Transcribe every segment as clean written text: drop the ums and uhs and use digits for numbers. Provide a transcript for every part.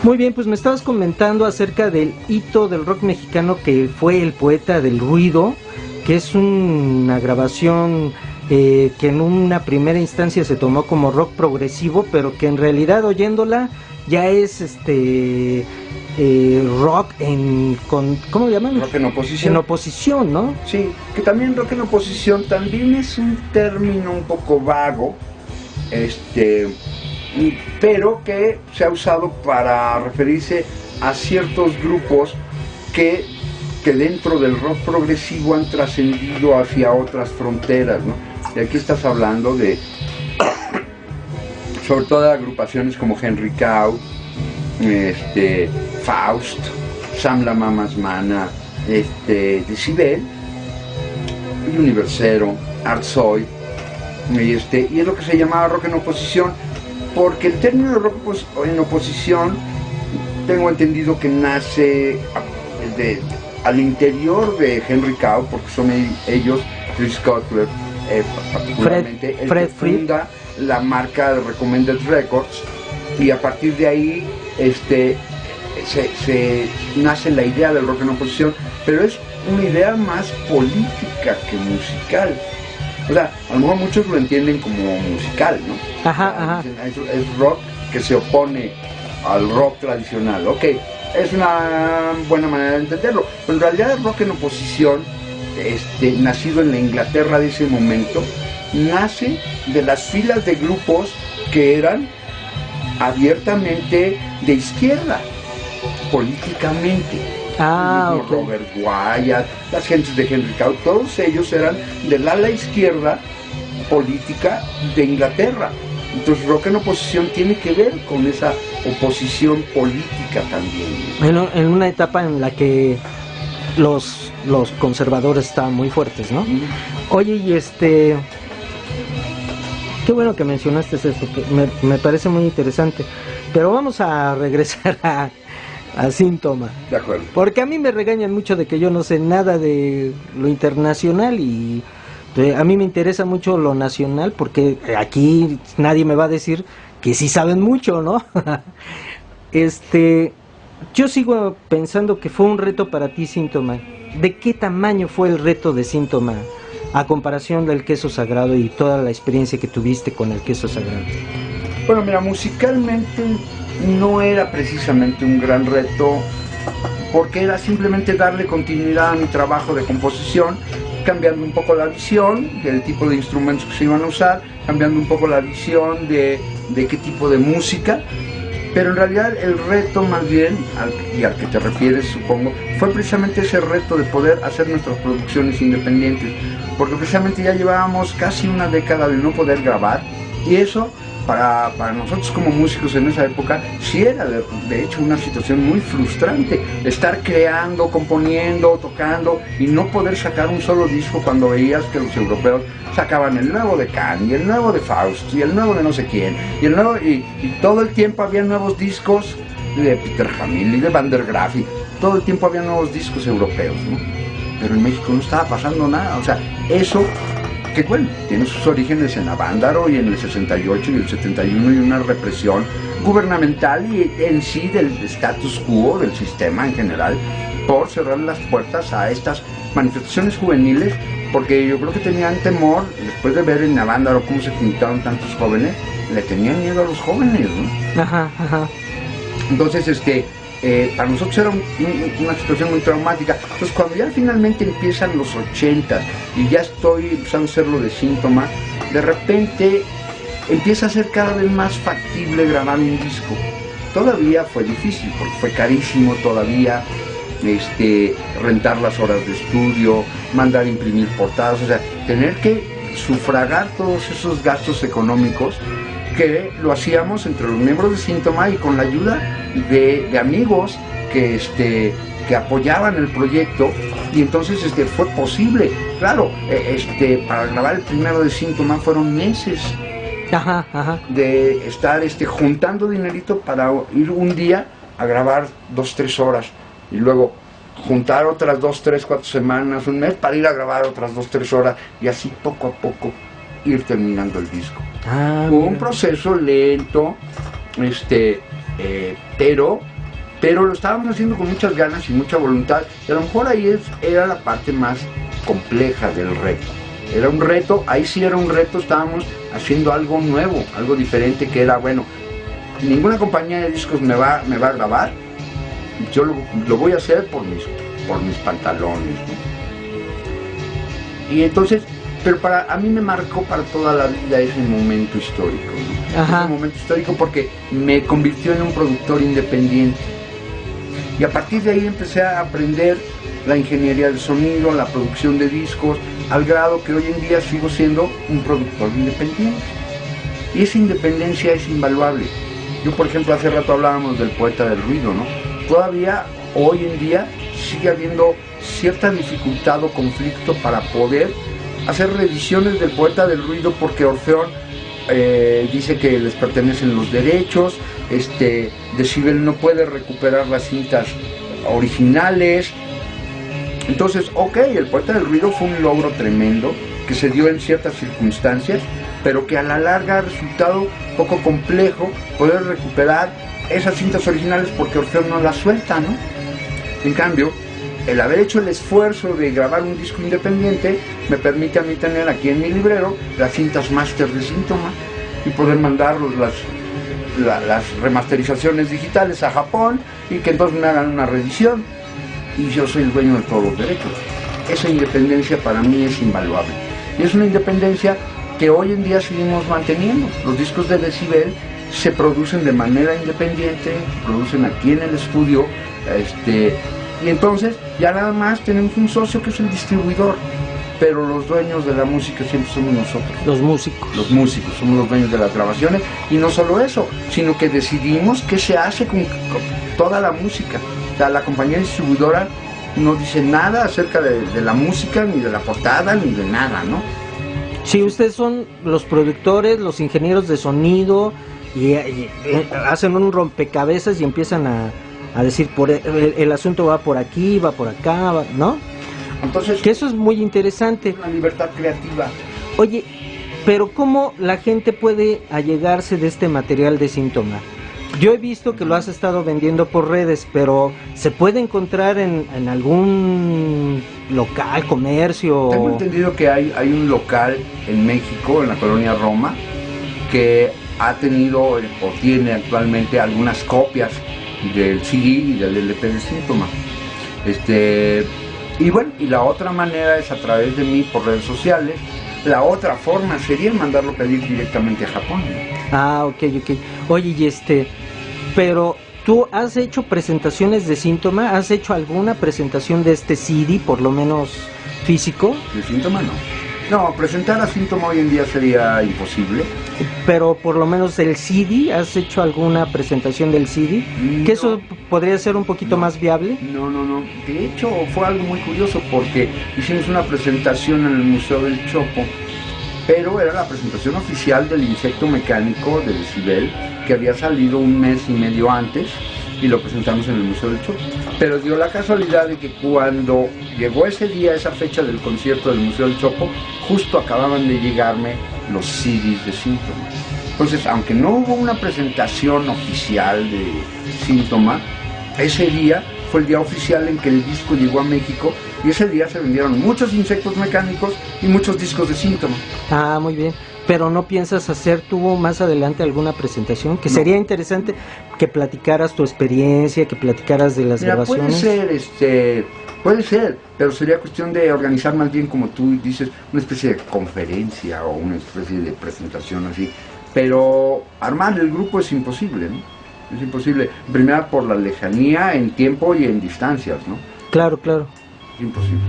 Muy bien, pues me estabas comentando acerca del hito del rock mexicano que fue El Poeta del Ruido, que es una grabación que en una primera instancia se tomó como rock progresivo, pero que en realidad oyéndola ya es rock ¿cómo le llaman? Rock en oposición. En oposición, ¿no? Sí, que también rock en oposición también es un término un poco vago, pero que se ha usado para referirse a ciertos grupos que dentro del rock progresivo han trascendido hacia otras fronteras, ¿no? Y aquí estás hablando de, sobre todo de agrupaciones como Henry Cow, Faust, Sam la Mamas Mana, Decibel, Universero, Artsoy, y es lo que se llamaba rock en oposición, porque el término de rock en oposición tengo entendido que nace al interior de Henry Cow, porque son ellos, Chris Cutler, particularmente Fred que funda la marca de Recommended Records, y a partir de ahí se nace la idea del rock en oposición, pero es una idea más política que musical. O sea, a lo mejor muchos lo entienden como musical, ¿no? Ajá. Es rock que se opone al rock tradicional. Ok, es una buena manera de entenderlo, pero en realidad el rock en oposición, nacido en la Inglaterra de ese momento, nace de las filas de grupos que eran abiertamente de izquierda, políticamente. Okay. Robert Wyatt, las gentes de Henry Cow, todos ellos eran del ala izquierda política de Inglaterra. Entonces rock en oposición tiene que ver con esa oposición política también. En una etapa en la que los conservadores estaban muy fuertes, ¿no? Oye, y qué bueno que mencionaste esto, que me parece muy interesante. Pero vamos a regresar a Síntoma. De acuerdo. Porque a mí me regañan mucho de que yo no sé nada de lo internacional y a mí me interesa mucho lo nacional, porque aquí nadie me va a decir que sí saben mucho, ¿no? Yo sigo pensando que fue un reto para ti, Síntoma. ¿De qué tamaño fue el reto de Síntoma a comparación del Queso Sagrado y toda la experiencia que tuviste con el Queso Sagrado? Bueno, mira, musicalmente no era precisamente un gran reto, porque era simplemente darle continuidad a mi trabajo de composición, cambiando un poco la visión del tipo de instrumentos que se iban a usar, cambiando un poco la visión de qué tipo de música, pero en realidad el reto más bien, al que te refieres supongo, fue precisamente ese reto de poder hacer nuestras producciones independientes, porque precisamente ya llevábamos casi una década de no poder grabar, y eso para nosotros como músicos en esa época sí era de hecho una situación muy frustrante, estar creando, componiendo, tocando y no poder sacar un solo disco cuando veías que los europeos sacaban el nuevo de Can y el nuevo de Faust y el nuevo de no sé quién y el nuevo y todo el tiempo había nuevos discos de Peter Hamil y de Van der Graaf, y todo el tiempo había nuevos discos europeos, ¿no? Pero en México no estaba pasando nada, o sea, eso que bueno, tiene sus orígenes en Avándaro y en el 68 y el 71 y una represión gubernamental y en sí del status quo del sistema en general por cerrar las puertas a estas manifestaciones juveniles, porque yo creo que tenían temor, después de ver en Avándaro cómo se juntaron tantos jóvenes, le tenían miedo a los jóvenes, ¿no? Ajá. Entonces, para nosotros era una situación muy traumática. Entonces cuando ya finalmente empiezan los 80 y ya estoy empezando a hacer lo de Síntoma, de repente empieza a ser cada vez más factible grabar un disco. Todavía fue difícil porque fue carísimo todavía, rentar las horas de estudio, mandar a imprimir portadas, o sea, tener que sufragar todos esos gastos económicos que lo hacíamos entre los miembros de Síntoma y con la ayuda de amigos que apoyaban el proyecto, y entonces fue posible. Claro, para grabar el primero de Síntoma fueron meses de estar juntando dinerito para ir un día a grabar 2-3 horas y luego juntar otras 2-3-4 semanas, un mes para ir a grabar otras 2-3 horas y así poco a poco ir terminando el disco. Fue un proceso lento, pero lo estábamos haciendo con muchas ganas y mucha voluntad, y a lo mejor ahí era la parte más compleja del reto. Era un reto, ahí sí era un reto, estábamos haciendo algo nuevo, algo diferente, que era, bueno, ninguna compañía de discos me va a grabar, yo lo voy a hacer por mis pantalones, ¿no? Y entonces, pero a mí me marcó para toda la vida ese momento histórico, ¿no? Ese momento histórico, porque me convirtió en un productor independiente. Y a partir de ahí empecé a aprender la ingeniería del sonido, la producción de discos, al grado que hoy en día sigo siendo un productor independiente. Y esa independencia es invaluable. Yo, por ejemplo, hace rato hablábamos del poeta del ruido, ¿no? Todavía, hoy en día, sigue habiendo cierta dificultad o conflicto para poder hacer reediciones del poeta del ruido, porque Orfeón dice que les pertenecen los derechos, Decibel no puede recuperar las cintas originales. Entonces, ok, el poeta del ruido fue un logro tremendo que se dio en ciertas circunstancias, pero que a la larga ha resultado poco complejo poder recuperar esas cintas originales porque Orfeón no las suelta, ¿no? En cambio, el haber hecho el esfuerzo de grabar un disco independiente me permite a mí tener aquí en mi librero las cintas máster de Síntoma y poder mandarlos las remasterizaciones digitales a Japón y que entonces me hagan una reedición y yo soy el dueño de todos los derechos. Esa independencia para mí es invaluable y es una independencia que hoy en día seguimos manteniendo. Los discos de Decibel se producen de manera independiente, se producen aquí en el estudio, y entonces ya nada más tenemos un socio que es el distribuidor, pero los dueños de la música siempre somos nosotros. Los músicos. Los músicos, somos los dueños de las grabaciones, y no solo eso, sino que decidimos qué se hace con toda la música. O sea, la compañía distribuidora no dice nada acerca de la música, ni de la portada, ni de nada, ¿no? Sí, ustedes son los productores, los ingenieros de sonido, y hacen un rompecabezas y empiezan a decir, el asunto va por aquí, va por acá, ¿no? Entonces, que eso es muy interesante. Una libertad creativa. Oye, pero ¿cómo la gente puede allegarse de este material de Síntoma? Yo he visto que lo has estado vendiendo por redes, pero ¿se puede encontrar en algún local, comercio? Tengo entendido que hay un local en México, en la colonia Roma, que ha tenido o tiene actualmente algunas copias del CD y del LP de Síntoma. Y bueno, y la otra manera es a través de mí por redes sociales. La otra forma sería mandarlo pedir directamente a Japón. Ah, ok. Oye, pero ¿tú has hecho presentaciones de Síntoma? ¿Has hecho alguna presentación de este CD, por lo menos físico? De Síntoma no. No, presentar a Síntoma hoy en día sería imposible. Pero por lo menos el CD, ¿has hecho alguna presentación del CD? No, ¿que eso podría ser un poquito más viable? No. De hecho, fue algo muy curioso porque hicimos una presentación en el Museo del Chopo, pero era la presentación oficial del Insecto Mecánico de Decibel, que había salido un mes y medio antes, y lo presentamos en el Museo del Chopo. Pero dio la casualidad de que cuando llegó ese día, esa fecha del concierto del Museo del Chopo, justo acababan de llegarme los CDs de Síntoma. Entonces, aunque no hubo una presentación oficial de Síntoma, ese día fue el día oficial en que el disco llegó a México, y ese día se vendieron muchos Insectos Mecánicos y muchos discos de Síntoma. Ah, muy bien. Pero ¿no piensas hacer tú más adelante alguna presentación? Que sería interesante que platicaras tu experiencia, que platicaras de las grabaciones. Puede ser, pero sería cuestión de organizar más bien, como tú dices, una especie de conferencia o una especie de presentación así. Pero armar el grupo es imposible, ¿no? Es imposible, primero por la lejanía en tiempo y en distancias, ¿no? Claro. Es imposible.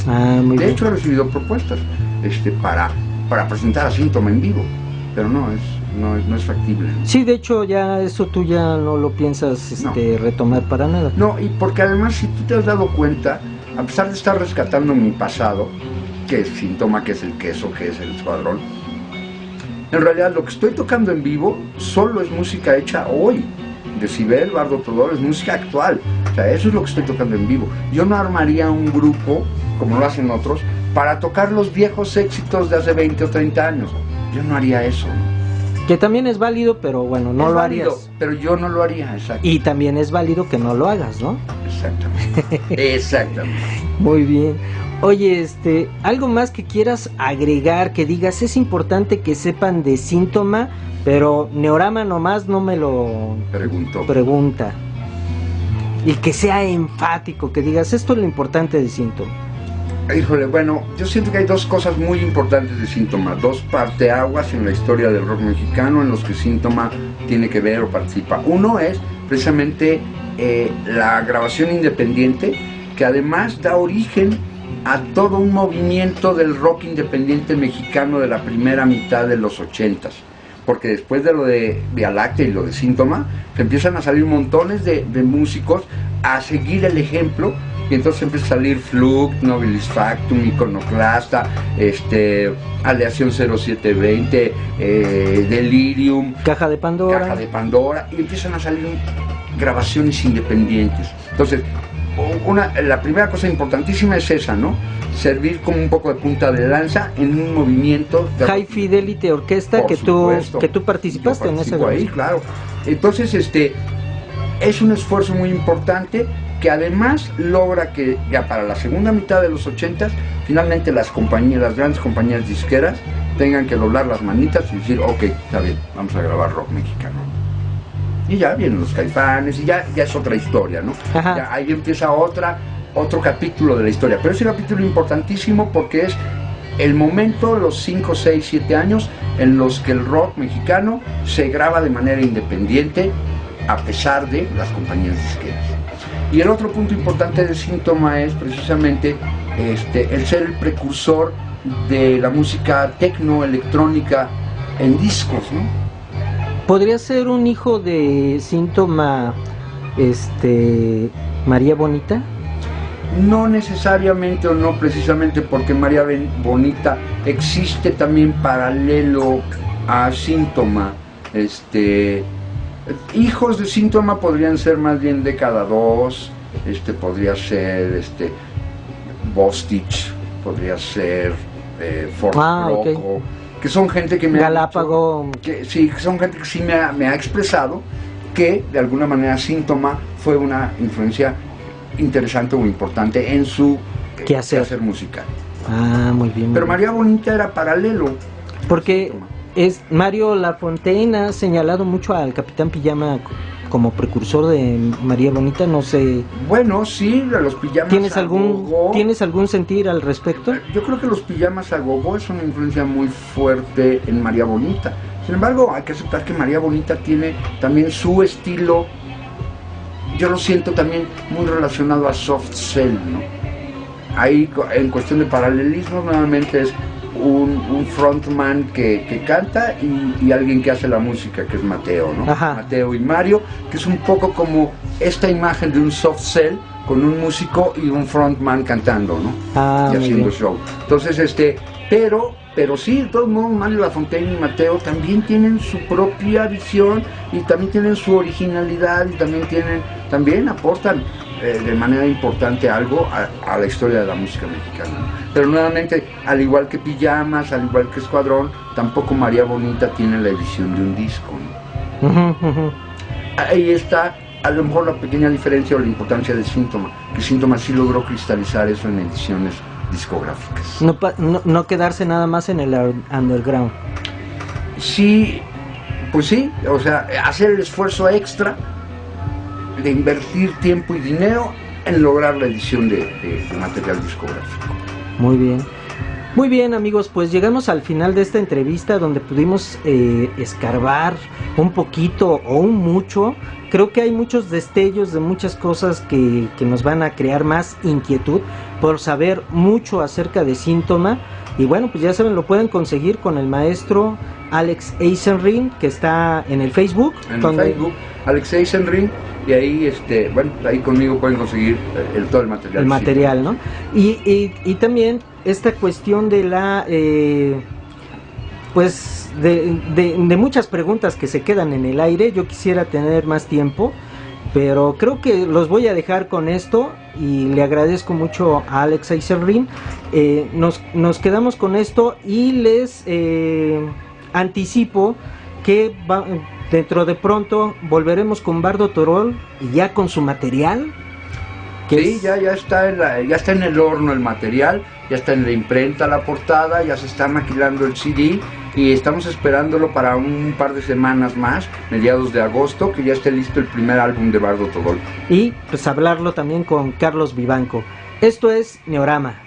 Ah, muy bien. De hecho, he recibido propuestas para presentar a Síntoma en vivo, pero no es factible, ¿no? Sí, de hecho, ya eso tú ya no lo piensas retomar para nada. No, y porque además, si tú te has dado cuenta, a pesar de estar rescatando mi pasado, que es Síntoma, que es el queso, que es el escuadrón, en realidad lo que estoy tocando en vivo solo es música hecha hoy. Decibel, Bardo Todoro, es música actual. O sea, eso es lo que estoy tocando en vivo. Yo no armaría un grupo, como lo hacen otros, para tocar los viejos éxitos de hace 20 o 30 años. Yo no haría eso, ¿no? Que también es válido, pero bueno, no es lo válido, harías. pero yo no lo haría, exacto. Y también es válido que no lo hagas, ¿no? Exactamente. Exactamente. Muy bien. Oye, algo más que quieras agregar, que digas, es importante que sepan de Síntoma, pero Neorama nomás no me lo pregunta. Y que sea enfático, que digas, esto es lo importante de Síntoma. Híjole, bueno, yo siento que hay dos cosas muy importantes de Síntoma, dos parteaguas en la historia del rock mexicano en los que Síntoma tiene que ver o participa. Uno es precisamente la grabación independiente, que además da origen a todo un movimiento del rock independiente mexicano de la primera mitad de los 80s. Porque después de lo de Vía Láctea y lo de Síntoma, empiezan a salir montones de músicos a seguir el ejemplo, y entonces empieza a salir Fluke, Nobilis Factum, Iconoclasta, Aleación 0720, Delirium, Caja de Pandora, y empiezan a salir grabaciones independientes. Entonces, la primera cosa importantísima es esa, ¿no? Servir como un poco de punta de lanza en un movimiento de High Fidelity Orquesta que tú participaste en ese ahí, claro. Entonces, es un esfuerzo muy importante que además logra que ya para la segunda mitad de los 80s, finalmente las grandes compañías disqueras tengan que doblar las manitas y decir, ok, está bien, vamos a grabar rock mexicano. Y ya vienen los Caifanes y ya es otra historia, ¿no? Ya ahí empieza otro capítulo de la historia, pero es un capítulo importantísimo porque es el momento, los 5, 6, 7 años en los que el rock mexicano se graba de manera independiente a pesar de las compañías disqueras. Y el otro punto importante de Síntoma es precisamente el ser el precursor de la música tecno electrónica en discos, ¿no? ¿Podría ser un hijo de Síntoma, María Bonita? No necesariamente o no precisamente, porque María Bonita existe también paralelo a Síntoma. Hijos de Síntoma podrían ser más bien Década 2, podría ser Bostich, podría ser Ford Loco, okay. Que son gente que me Galápago. Son gente que sí me ha expresado que de alguna manera Síntoma fue una influencia interesante o importante en su quehacer musical. Muy bien. Pero María Bonita era paralelo. Porque Mario Lafontaine ha señalado mucho al Capitán Pijama como precursor de María Bonita, no sé. Bueno, sí, de los Pijamas ¿Tienes algún sentir al respecto? Yo creo que los Pijamas a Gogo es una influencia muy fuerte en María Bonita. Sin embargo, hay que aceptar que María Bonita tiene también su estilo. Yo lo siento también muy relacionado a Soft Cell, ¿no? Ahí, en cuestión de paralelismo, nuevamente es un frontman que canta y alguien que hace la música, que es Mateo, ¿no? Ajá. Mateo y Mario, que es un poco como esta imagen de un Soft Cell con un músico y un frontman cantando, ¿no? Y haciendo show. Entonces, pero sí, de todos modos, Mario Lafontaine y Mateo también tienen su propia visión y también tienen su originalidad y también aportan de manera importante algo a la historia de la música mexicana. Pero nuevamente, al igual que Pijamas, al igual que Escuadrón, tampoco María Bonita tiene la edición de un disco, ¿no? Ahí está a lo mejor la pequeña diferencia o la importancia de Síntoma, que Síntoma sí logró cristalizar eso en ediciones discográficas. No quedarse nada más en el underground. Sí, pues sí, o sea, hacer el esfuerzo extra de invertir tiempo y dinero en lograr la edición de material discográfico. Muy bien. Muy bien, amigos, pues llegamos al final de esta entrevista donde pudimos escarbar un poquito o un mucho. Creo que hay muchos destellos de muchas cosas que nos van a crear más inquietud por saber mucho acerca de Síntoma. Y bueno, pues ya saben, lo pueden conseguir con el maestro Alex Eisenring, que está en el Facebook. Facebook, Alex Eisenring, y ahí, ahí conmigo pueden conseguir todo el material. El material, ¿no? Y también esta cuestión de la, pues, de muchas preguntas que se quedan en el aire. Yo quisiera tener más tiempo, pero creo que los voy a dejar con esto y le agradezco mucho a Alex Eisenring. Nos quedamos con esto y les anticipo que dentro de pronto volveremos con Bardo Torol y ya con su material. Sí, ya está en el horno el material, ya está en la imprenta la portada, ya se está maquilando el CD y estamos esperándolo para un par de semanas más, mediados de agosto, que ya esté listo el primer álbum de Bardo Torol. Y pues hablarlo también con Carlos Vivanco. Esto es Neorama.